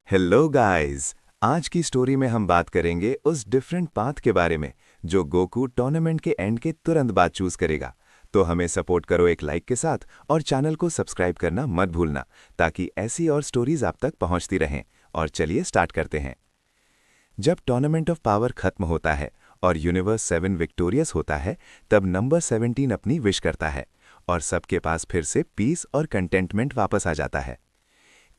Hello guys. आज की story में हम बात करेंगे उस डिफरेंट पाथ के बारे में जो गोकू टूर्नामेंट के एंड के तुरंत बाद चूज करेगा। तो हमें सपोर्ट करो एक लाइक के साथ और चैनल को सब्सक्राइब करना मत भूलना ताकि ऐसी और स्टोरीज आप तक पहुंचती रहें। और चलिए स्टार्ट करते हैं। जब टूर्नामेंट ऑफ पावर खत्म होता है और यूनिवर्स 7 विक्टोरियस होता है, तब नंबर 17 अपनी विश करता है और सबके पास फिर से पीस और कंटेंटमेंट वापस आ जाता है।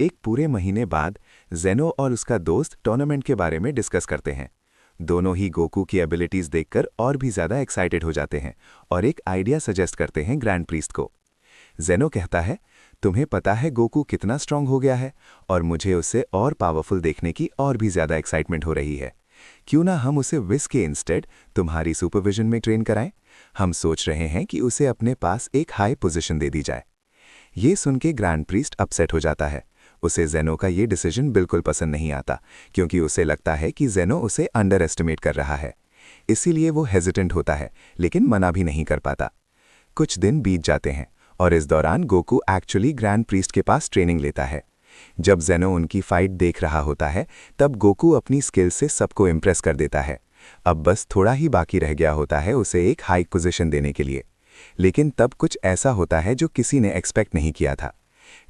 एक पूरे महीने बाद जेनो और उसका दोस्त टूर्नामेंट के बारे में डिस्कस करते हैं। दोनों ही गोकू की एबिलिटीज देखकर और भी ज्यादा एक्साइटेड हो जाते हैं और एक आइडिया सजेस्ट करते हैं ग्रैंड प्रीस्ट को। जेनो कहता है, तुम्हें पता है गोकू कितना स्ट्रांग हो गया है और मुझे उसे और पावरफुल देखने की और भी ज्यादा एक्साइटमेंट हो रही है। क्यों ना हम उसे विस के इंस्टेड तुम्हारी सुपरविजन में ट्रेन कराएं। हम सोच रहे हैं कि उसे अपने पास एक हाई पोजीशन दे दी जाए। ये सुन के ग्रैंड प्रीस्ट अपसेट हो जाता है। उसे जेनो का ये डिसीजन बिल्कुल पसंद नहीं आता क्योंकि उसे लगता है कि जेनो उसे अंडर एस्टिमेट कर रहा है। इसीलिए वो हेजिटेंट होता है लेकिन मना भी नहीं कर पाता। कुछ दिन बीत जाते हैं और इस दौरान गोकू एक्चुअली ग्रैंड प्रीस्ट के पास ट्रेनिंग लेता है। जब जेनो उनकी फाइट देख रहा होता है तब गोकू अपनी स्किल से सबको इम्प्रेस कर देता है। अब बस थोड़ा ही बाकी रह गया होता है उसे एक हाई पोजीशन देने के लिए। लेकिन तब कुछ ऐसा होता है जो किसी ने एक्सपेक्ट नहीं किया था।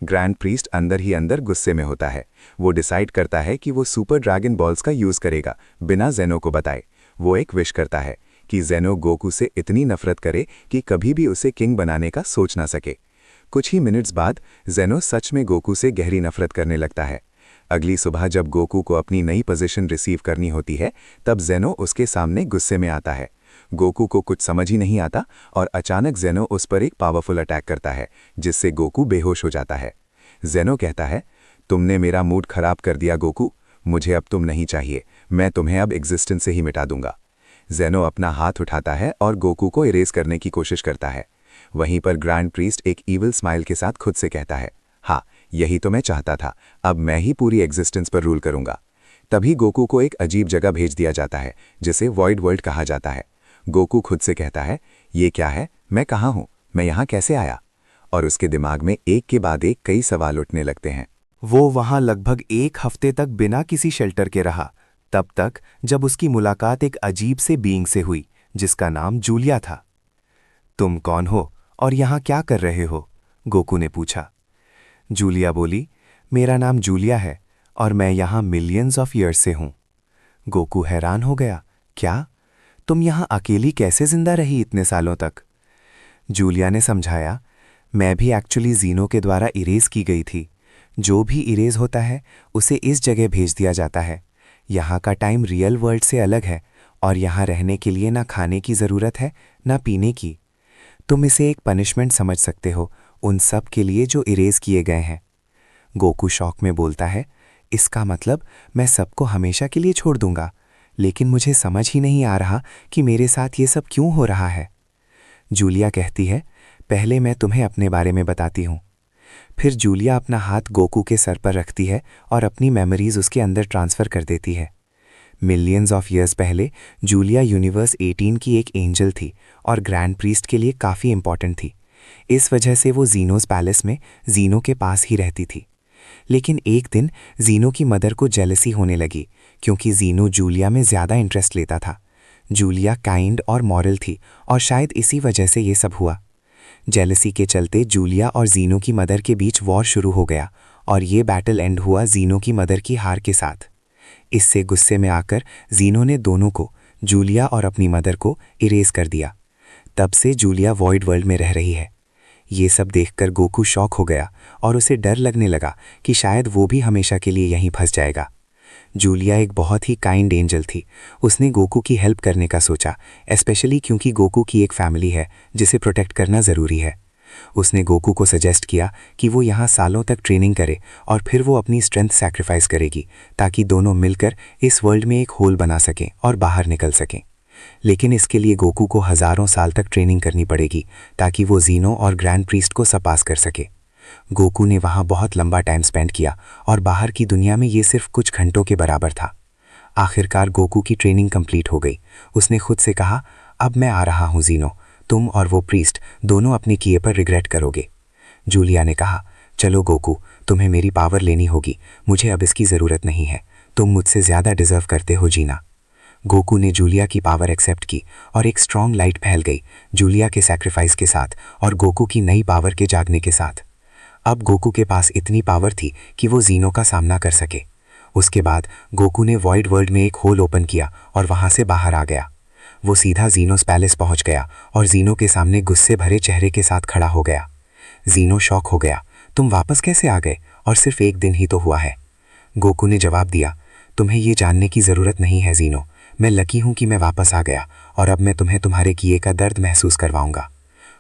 ग्रैंड प्रीस्ट अंदर ही अंदर गुस्से में होता है। वो डिसाइड करता है कि वो सुपर ड्रैगन बॉल्स का यूज करेगा बिना जेनो को बताए। वो एक विश करता है कि जेनो गोकू से इतनी नफरत करे कि कभी भी उसे किंग बनाने का सोच ना सके। कुछ ही मिनट्स बाद जेनो सच में गोकू से गहरी नफरत करने लगता है। अगली सुबह जब गोकू को अपनी नई पोजीशन रिसीव करनी होती है तब जेनो उसके सामने गुस्से में आता है। गोकू को कुछ समझ ही नहीं आता और अचानक जेनो उस पर एक पावरफुल अटैक करता है जिससे गोकू बेहोश हो जाता है। जेनो कहता है, तुमने मेरा मूड खराब कर दिया गोकू, मुझे अब तुम नहीं चाहिए, मैं तुम्हें अब एग्जिस्टेंस से ही मिटा दूंगा। जेनो अपना हाथ उठाता है और गोकू को इरेज करने की कोशिश करता है। वहीं पर ग्रैंड प्रीस्ट एक ईविल स्माइल के साथ खुद से कहता है, हाँ यही तो मैं चाहता था, अब मैं ही पूरी एग्जिस्टेंस पर रूल करूंगा। तभी गोकू को एक अजीब जगह भेज दिया जाता है जिसे वॉइड वर्ल्ड कहा जाता है। गोकू खुद से कहता है, ये क्या है, मैं कहाँ हूँ, मैं यहाँ कैसे आया? और उसके दिमाग में एक के बाद एक कई सवाल उठने लगते हैं। वो वहां लगभग एक हफ्ते तक बिना किसी शेल्टर के रहा, तब तक जब उसकी मुलाकात एक अजीब से बीइंग से हुई जिसका नाम जूलिया था। तुम कौन हो और यहाँ क्या कर रहे हो? गोकू ने पूछा। जूलिया बोली, मेरा नाम जूलिया है और मैं यहाँ मिलियंस ऑफ ईयर्स से हूँ। गोकू हैरान हो गया, क्या तुम यहाँ अकेली कैसे जिंदा रही इतने सालों तक? जूलिया ने समझाया, मैं भी एक्चुअली जीनो के द्वारा इरेज की गई थी। जो भी इरेज होता है उसे इस जगह भेज दिया जाता है। यहाँ का टाइम रियल वर्ल्ड से अलग है और यहाँ रहने के लिए ना खाने की ज़रूरत है ना पीने की। तुम इसे एक पनिशमेंट समझ सकते हो उन सब के लिए जो इरेज किए गए हैं। गोकू शौक में बोलता है, इसका मतलब मैं सबको हमेशा के लिए छोड़ दूंगा, लेकिन मुझे समझ ही नहीं आ रहा कि मेरे साथ ये सब क्यों हो रहा है। जूलिया कहती है, पहले मैं तुम्हें अपने बारे में बताती हूँ। फिर जूलिया अपना हाथ गोकू के सर पर रखती है और अपनी मेमोरीज उसके अंदर ट्रांसफ़र कर देती है। मिलियंस ऑफ ईयर्स पहले जूलिया यूनिवर्स 18 की एक एंजल थी और ग्रैंड प्रीस्ट के लिए काफ़ी इंपॉर्टेंट थी। इस वजह से वो जीनोस पैलेस में जीनो के पास ही रहती थी। लेकिन एक दिन जीनो की मदर को जेलसी होने लगी क्योंकि जीनो जूलिया में ज़्यादा इंटरेस्ट लेता था। जूलिया काइंड और मॉरल थी और शायद इसी वजह से ये सब हुआ। जेलसी के चलते जूलिया और जीनो की मदर के बीच वॉर शुरू हो गया और ये बैटल एंड हुआ जीनो की मदर की हार के साथ। इससे गुस्से में आकर जीनो ने दोनों को, जूलिया और अपनी मदर को, इरेज कर दिया। तब से जूलिया वॉइड वर्ल्ड में रह रही है। ये सब देखकर गोकू शॉक हो गया और उसे डर लगने लगा कि शायद वो भी हमेशा के लिए यहीं फंस जाएगा। जूलिया एक बहुत ही काइंड एंजल थी। उसने गोकू की हेल्प करने का सोचा, स्पेशली क्योंकि गोकू की एक फैमिली है जिसे प्रोटेक्ट करना ज़रूरी है। उसने गोकू को सजेस्ट किया कि वो यहाँ सालों तक ट्रेनिंग करे और फिर वो अपनी स्ट्रेंथ सैक्रिफाइस करेगी ताकि दोनों मिलकर इस वर्ल्ड में एक होल बना सकें और बाहर निकल सकें। लेकिन इसके लिए गोकू को हज़ारों साल तक ट्रेनिंग करनी पड़ेगी ताकि वो जीनो और ग्रैंड प्रीस्ट को सरपास कर सके। गोकू ने वहाँ बहुत लंबा टाइम स्पेंड किया और बाहर की दुनिया में ये सिर्फ कुछ घंटों के बराबर था। आखिरकार गोकू की ट्रेनिंग कंप्लीट हो गई। उसने खुद से कहा, अब मैं आ रहा हूँ जीनो, तुम और वो प्रीस्ट दोनों अपने किए पर रिग्रेट करोगे। जूलिया ने कहा, चलो गोकू, तुम्हें मेरी पावर लेनी होगी, मुझे अब इसकी ज़रूरत नहीं है, तुम मुझसे ज़्यादा डिज़र्व करते हो जीना। गोकू ने जूलिया की पावर एक्सेप्ट की और एक स्ट्रॉन्ग लाइट फैल गई जूलिया के सैक्रिफाइस के साथ और गोकू की नई पावर के जागने के साथ। अब गोकू के पास इतनी पावर थी कि वो जीनो का सामना कर सके। उसके बाद गोकू ने वॉइड वर्ल्ड में एक होल ओपन किया और वहाँ से बाहर आ गया। वो सीधा जीनोस पैलेस पहुँच गया और जीनो के सामने गुस्से भरे चेहरे के साथ खड़ा हो गया। जीनो शॉक हो गया, तुम वापस कैसे आ गए और सिर्फ एक दिन ही तो हुआ है। गोकू ने जवाब दिया, तुम्हें ये जानने की ज़रूरत नहीं है जीनो, मैं लकी हूँ कि मैं वापस आ गया और अब मैं तुम्हें तुम्हारे किए का दर्द महसूस करवाऊंगा।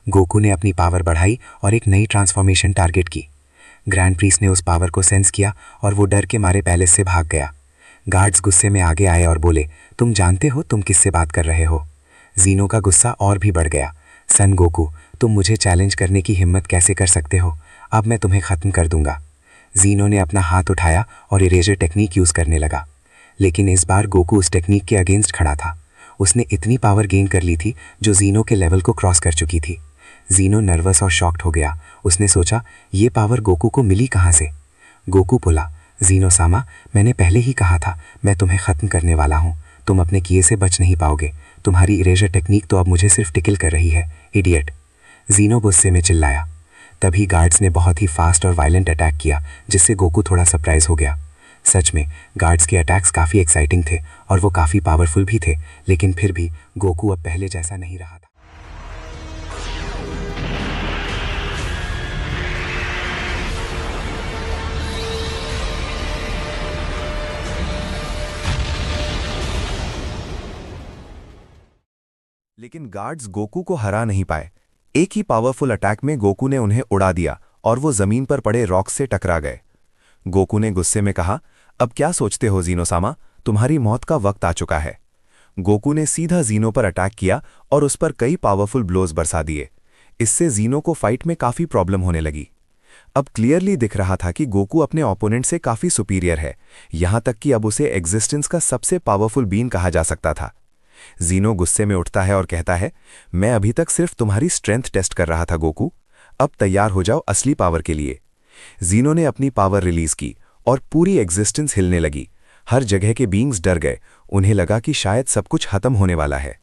गोकू ने अपनी पावर बढ़ाई और एक नई ट्रांसफॉर्मेशन टारगेट की। ग्रैंड प्रीस्ट ने उस पावर को सेंस किया और वो डर के मारे पैलेस से भाग गया। गार्ड्स गुस्से में आगे आए और बोले, तुम जानते हो तुम किससे बात कर रहे हो। जीनो का गुस्सा और भी बढ़ गया। सन गोकू, तुम मुझे चैलेंज करने की हिम्मत कैसे कर सकते हो, अब मैं तुम्हें ख़त्म कर दूंगा। जीनो ने अपना हाथ उठाया और इरेजर टेक्निक यूज़ करने लगा, लेकिन इस बार गोकू उस टेक्निक के अगेंस्ट खड़ा था। उसने इतनी पावर गेन कर ली थी जो जीनो के लेवल को क्रॉस कर चुकी थी। जीनो नर्वस और शॉक्ड हो गया। उसने सोचा, ये पावर गोकू को मिली कहाँ से। गोकू बोला, जीनो सामा, मैंने पहले ही कहा था मैं तुम्हें ख़त्म करने वाला हूँ, तुम अपने किए से बच नहीं पाओगे, तुम्हारी इरेजर टेक्निक तो अब मुझे सिर्फ टिकल कर रही है, इडियट। जीनो गुस्से में चिल्लाया। तभी गार्ड्स ने बहुत ही फास्ट और वायलेंट अटैक किया जिससे गोकू थोड़ा सरप्राइज हो गया। सच में गार्ड्स के अटैक्स काफ़ी एक्साइटिंग थे और वो काफ़ी पावरफुल भी थे, लेकिन फिर भी गोकू अब पहले जैसा नहीं रहा था। लेकिन गार्ड्स गोकू को हरा नहीं पाए। एक ही पावरफुल अटैक में गोकू ने उन्हें उड़ा दिया और वो जमीन पर पड़े रॉक्स से टकरा गए। गोकू ने गुस्से में कहा, अब क्या सोचते हो जीनोसामा, तुम्हारी मौत का वक्त आ चुका है। गोकू ने सीधा जीनो पर अटैक किया और उस पर कई पावरफुल ब्लोज बरसा दिए। इससे जीनो को फाइट में काफ़ी प्रॉब्लम होने लगी। अब क्लियरली दिख रहा था कि गोकू अपने ओपोनेंट से काफ़ी सुपीरियर है, यहां तक कि अब उसे एग्जिस्टेंस का सबसे पावरफुल बीन कहा जा सकता था। जीनो गुस्से में उठता है और कहता है, मैं अभी तक सिर्फ तुम्हारी स्ट्रेंथ टेस्ट कर रहा था गोकू, अब तैयार हो जाओ असली पावर के लिए। जीनो ने अपनी पावर रिलीज की और पूरी एग्जिस्टेंस हिलने लगी। हर जगह के बीइंग्स डर गए, उन्हें लगा कि शायद सब कुछ खत्म होने वाला है।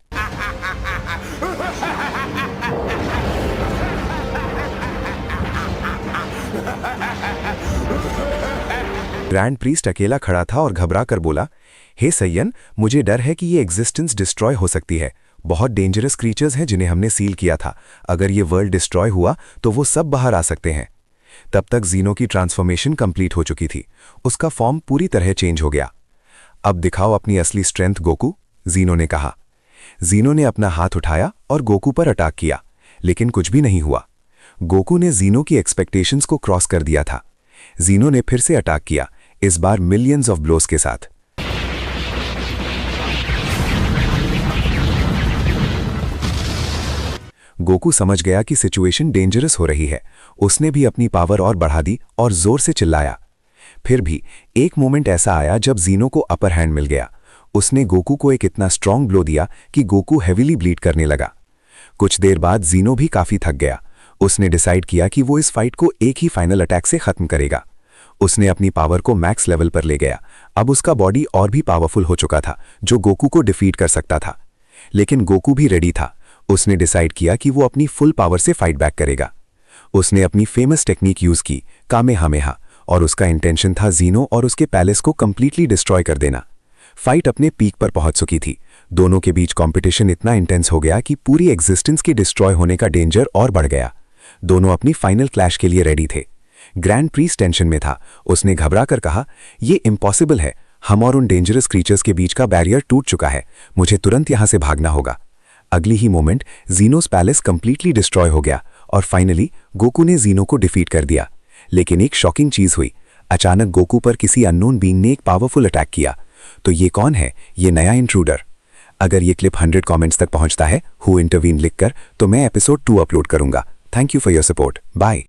ग्रैंड प्रीस्ट अकेला खड़ा था और घबरा कर बोला, हे सैयन, मुझे डर है कि ये एग्जिस्टेंस डिस्ट्रॉय हो सकती है। बहुत डेंजरस क्रीचर्स हैं जिन्हें हमने सील किया था, अगर ये वर्ल्ड डिस्ट्रॉय हुआ तो वो सब बाहर आ सकते हैं। तब तक जीनो की ट्रांसफॉर्मेशन कंप्लीट हो चुकी थी, उसका फॉर्म पूरी तरह चेंज हो गया। अब दिखाओ अपनी असली स्ट्रेंथ गोकू, जीनो ने कहा। जीनो ने अपना हाथ उठाया और गोकू पर अटैक किया, लेकिन कुछ भी नहीं हुआ। गोकू ने जीनो की एक्सपेक्टेशंस को क्रॉस कर दिया था। जीनो ने फिर से अटैक किया, इस बार मिलियंस ऑफ ब्लोस के साथ। गोकू समझ गया कि सिचुएशन डेंजरस हो रही है। उसने भी अपनी पावर और बढ़ा दी और जोर से चिल्लाया। फिर भी एक मोमेंट ऐसा आया जब जीनो को अपर हैंड मिल गया। उसने गोकू को एक इतना स्ट्रांग ब्लो दिया कि गोकू हेवीली ब्लीड करने लगा। कुछ देर बाद जीनो भी काफी थक गया। उसने डिसाइड किया कि वो इस फाइट को एक ही फाइनल अटैक से खत्म करेगा। उसने अपनी पावर को मैक्स लेवल पर ले गया। अब उसका बॉडी और भी पावरफुल हो चुका था, जो गोकू को डिफीट कर सकता था। लेकिन गोकू भी रेडी था। उसने डिसाइड किया कि वो अपनी फुल पावर से फाइट बैक करेगा। उसने अपनी फेमस टेक्निक यूज की, कामेहामेहा, और उसका इंटेंशन था जीनो और उसके पैलेस को कंप्लीटली डिस्ट्रॉय कर देना। फाइट अपने पीक पर पहुंच चुकी थी। दोनों के बीच कंपटीशन इतना इंटेंस हो गया कि पूरी एग्जिस्टेंस के डिस्ट्रॉय होने का डेंजर और बढ़ गया। दोनों अपनी फाइनल क्लैश के लिए रेडी थे। ग्रैंड प्रीस्ट टेंशन में था। उसने घबरा कर कहा, ये इम्पॉसिबल है, हम और उन डेंजरस क्रीचर्स के बीच का बैरियर टूट चुका है, मुझे तुरंत यहां से भागना होगा। अगली ही मोमेंट जीनोस पैलेस कंप्लीटली डिस्ट्रॉय हो गया और फाइनली गोकू ने जीनो को डिफीट कर दिया। लेकिन एक शॉकिंग चीज हुई। अचानक गोकू पर किसी अननोन बीइंग ने एक पावरफुल अटैक किया। तो ये कौन है, ये नया इंट्रूडर? अगर ये क्लिप 100 कमेंट्स तक पहुंचता है हु इंटरवीन लिखकर, तो मैं एपिसोड 2 अपलोड करूंगा। Thank you for your support. Bye.